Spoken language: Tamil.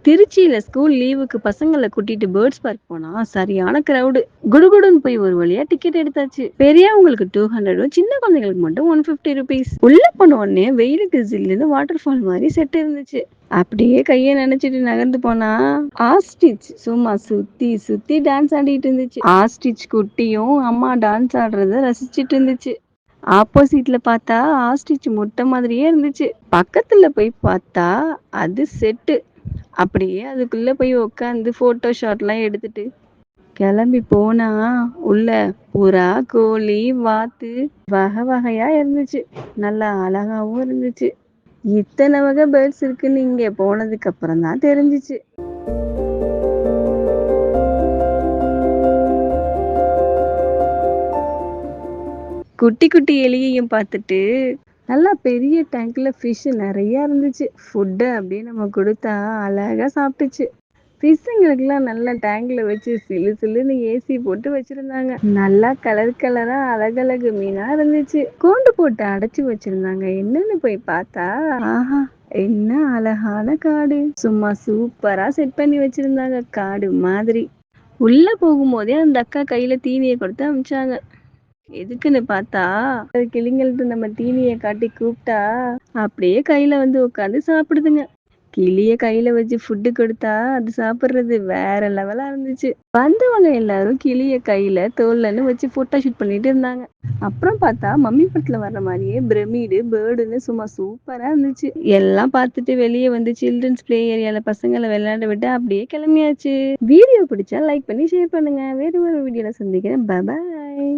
திருச்சியில ஸ்கூல் லீவுக்கு பசங்கள கூட்டிட்டு பேர்ட்ஸ் பார்க் போனா சரியான கிரவுடு. குடுகுடுன்னு போய் ஒரு வழியா டிக்கெட் எடுத்தாச்சு. பெரியவங்களுக்கு 200, சின்ன குழந்தைங்களுக்கு மட்டும் 150 ருபீஸ். உள்ள போன உடனே வெயிலுக்கு ஜில்லுன்னு வாட்டர் ஃபால் மாதிரி செட் இருந்துச்சு. அப்படியே கைய நினைச்சிட்டு நகர்ந்து போனா ஆஸ்டிச் சும்மா சுத்தி சுத்தி டான்ஸ் ஆடிட்டு இருந்துச்சு. ஆஸ்டிச் குட்டியும் அம்மா டான்ஸ் ஆடுறத ரசிச்சிட்டு இருந்துச்சு. ஆப்போசிட்ல பார்த்தா ஆஸ்டிச் முட்டை மாதிரியே இருந்துச்சு. பக்கத்துல போய் பார்த்தா அது செட்டு. அப்படியே அதுக்குள்ள போய் உட்காந்து போட்டோ ஷாட்லாம் எடுத்துட்டு கிளம்பி போனா உள்ள புறா, கோழி, வாத்து வகை வகையா இருந்துச்சு. நல்லா அழகாவும் இருந்துச்சு. இத்தனை வகை பேர்ட்ஸ் இருக்குன்னு இங்க போனதுக்கு அப்புறம் தான் தெரிஞ்சுச்சு. குட்டி குட்டி எலியையும் பார்த்துட்டு நல்லா பெரிய டேங்க்ல ஃபிஷ் நிறைய இருந்துச்சு. ஃபுட்டை அப்படியே நம்ம கொடுத்தா அழகா சாப்பிட்டுச்சு. ஃபிஷ்ஷுங்களுக்குலாம் நல்லா டேங்க்ல வச்சு சிலு சிலுன்னு ஏசி போட்டு வச்சிருந்தாங்க. நல்லா கலர் கலரா அழகழகு மீனா இருந்துச்சு. கூண்டு போட்டு அடைச்சு வச்சிருந்தாங்க. என்னன்னு போய் பார்த்தா ஆஹா, என்ன அழகான காடு. சும்மா சூப்பரா செட் பண்ணி வச்சிருந்தாங்க காடு மாதிரி. உள்ள போகும்போதே அந்த அக்கா கையில தீனியை கொடுத்து அமிச்சாங்க. எதுக்குன்னு பார்த்தா அது கிளிங்கள்ட்ட நம்ம தீனியை காட்டி கூப்பிட்டா அப்படியே கையில வந்து உட்காந்து சாப்பிடுதுங்க. கிளிய கையில வச்சு ஃபுட்டு கொடுத்தா அது சாப்பிடுறது வேற லெவலா இருந்துச்சு. வந்தவங்க எல்லாரும் கிளிய கையில தோல்லன்னு வச்சு போட்டோ ஷூட் பண்ணிட்டு இருந்தாங்க. அப்புறம் பார்த்தா மம்மி படத்துல வர்ற மாதிரியே பிரமிடு பேர்டுன்னு சும்மா சூப்பரா இருந்துச்சு. எல்லாம் பார்த்துட்டு வெளியே வந்து சில்ட்ரன்ஸ் பிளே ஏரியால பசங்களை விளையாட விட்டு அப்படியே கிளம்பியாச்சு. வீடியோ பிடிச்சா லைக் பண்ணி ஷேர் பண்ணுங்க. வேற ஒரு வீடியோல சந்திக்கிறேன். பை.